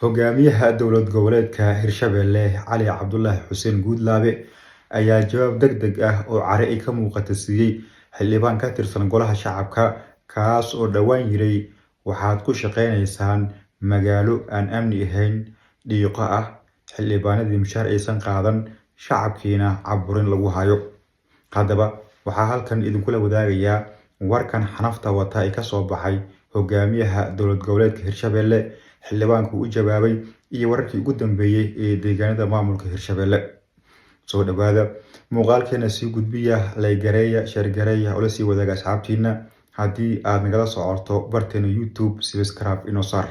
Hogaamiyaha dowlad goboleedka Hirshabelle Cali Cabdullaahi Xuseen Guudlaabe ayaa jawaab degdeg ah oo cari ay ka muuqata siiyay xildhibaan ka tirsan golaha shacabka kaas oo dhawaan yiray waxaad ku shaqeynaysaan magaalo aan amni ahayn dhiiqo ah xildhibaanadii mushaar aysan qaadan shacabkiina caburin lagu hayo. Haddaba waxaa halkan idinkula wadaagayaa warkan xanafta wata ay ka soo baxay hogaamiyaha dowlad goboleedka Hirshabelle xildhibaanku u jawaabay iyo wararkii ugu dambeeyay ee deegaanada maamulka Hirshabelle. soo dhawaada muuqaalkeena sii gudbiya laygareeya sheergareeya oo la sii wadaaga asxaabtiina haddii aad nagala socoto barteena YouTube subscribe inoo saar.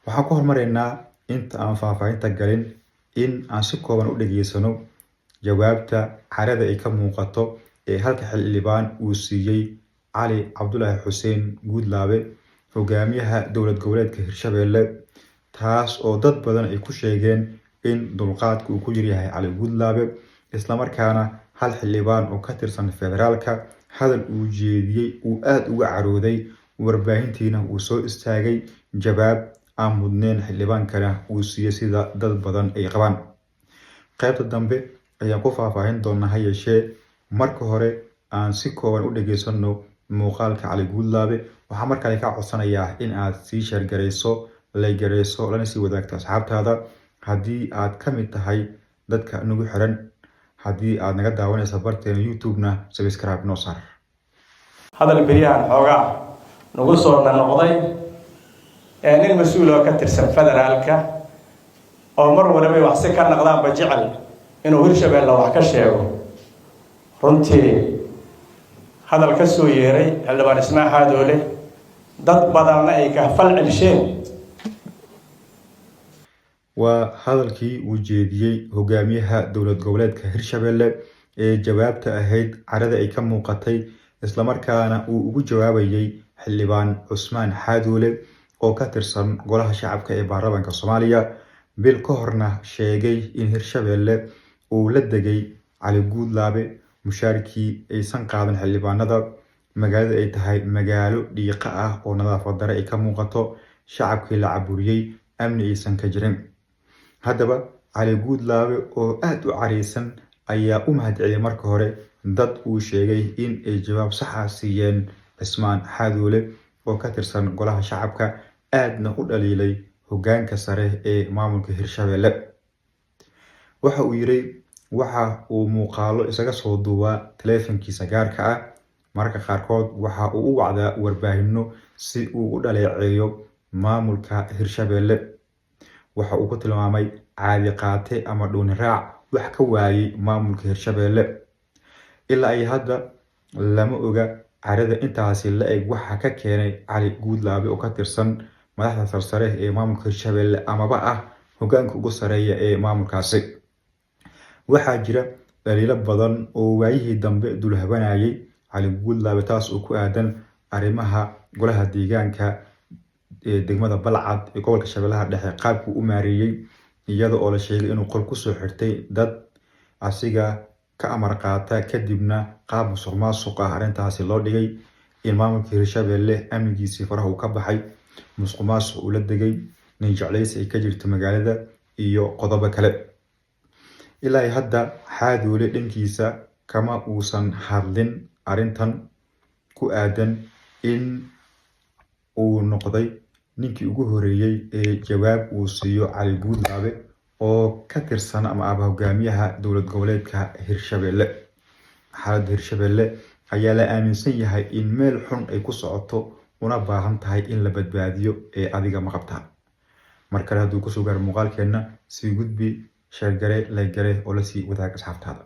Waxaan ku hormareynaa inta aan faahfaahinta galin in aan si kooban u dhageysano jawaabta carada ay ka muuqato ee halka xildhibaan uu siiyay Cali Cabdullaahi Xuseen Guudlaabe hogaamiyaha dowlad goboleedka Hirshabelle taas oo dad badan ay ku sheegeen in dulqaadku uu ku yahay Cali Guudlaabe isla markaana hal xildhibaan oo ka tirsan federaalka hadal uu jeediyay uu aad uga carooday warbaahintiina uu soo istaagay jawaab aan mudneen xildhibaankana uu siiyay sida dad badan ay qabaan. Qaybta dambe ayaan ku faahfaahin doonaa yeeshee marka hore aan si kooban u dhageysano muuqaalka Cali Guudlaabe. Waxaan markaa ka codsanayaa in aad sii sheergareyso laygareyso lana sii wadaagto asxaabtaada haddii aad ka mid tahay dadka nagu xiran. Haddii aad naga daawanayso barteena YouTube-na subscribe noo saar. hadal beriyahan xoogaa nagu soo noqday nin mas'uul oo ka tirsan federaalka oo mar walba wax si ka naqdaan bajecel inuu Hirshabelle wax ka sheego runtii hadal ka soo yeeray xildhibaan Ismaaciil Xaadoole dad badanna ay ka fal celsheen. waa hadalkii uu jeediyay hogaamiyaha dowlad goboleedka Hirshabelle ee jawaabta ahayd carada ay ka muuqatay isla markaana uu ugu jawaabayay xildhibaan Ismaaciil Xaadoole oo ka tirsan golaha shacabka ee baarlamaanka Soomaaliya bil ka horna sheegay in Hirshabelle uu la degay Cali Guudlaabe mushaarkii aysan qaadan xildhibaanada magaalada ay tahay magaalo dhiiqa ah oo nadaafad darro ay ka muuqato shacabkii la caburiyay amni aysan ka jirin. Haddaba Cali Guudlaabe oo aad u careysan ayaa u mahadceliyay marka hore dad uu sheegay in ay jawaab sax ah siiyeen Ismaaciil Xaadoole oo ka tirsan golaha shacabka aadna u dhaliilay hoggaanka sare ee maamulka Hirshabelle. Waxa uu yiri waxa uu muuqaalo isaga soo duubaa taleefankiisa gaarka ah marka qaarkood waxa uu u wacdaa warbaahinno si uu u dhaleeceeyo maamulka Hirshabelle. waxa uu ku tilmaamay caadi qaate ama dhuuni raac wax ka waayay maamulka Hirshabelle. ilaa ay hadda lama oga carada intaasi la eg waxa ka keenay Cali Guudlaabe oo ka tirsan madaxda sarsare ee maamulka Hirshabelle amaba ah hoggaanka ugu sareeya ee maamulkaasi. waxaa jira dhaliilo badan oo waayihii dambe dulhabanayay Cali Guudlaabe taas oo ku aadan arrimaha golaha deegaanka degmada Balcad ee gobolka Shabeellaha Dhexe qaabku u maareeyay iyada oo la sheegay inuu qol ku soo xirtay dad asiga ka amar qaata kadibna qaab musuqmaasuq ah arrintaasi loo dhigay in maamulka Hirshabelle amnigiisii faraha uu ka baxay musuqmaasuq uu la degay nin jeclaysi ay ka jirto magaalada iyo qodobo kale. ilaa hadda Xaadoole dhankiisa kama uusan hadlin arrintan ku aadan in uu noqday ninkii ugu horeeyay ee jawaab uu siiyo Cali Guudlaabe oo ka tirsan ama hogaamiyaha dowlad goboleedka Hirshabelle. xaaladda Hirshabelle ayaa la aaminsan yahay in meel xun ay ku socoto una baahan tahay in la badbaadiyo ee adiga ma qabtaa. mar kale hadduu ku soo gaaro muuqaalkeena sii gudbi sheergare laygare oo la sii wadaag asxaabtaada.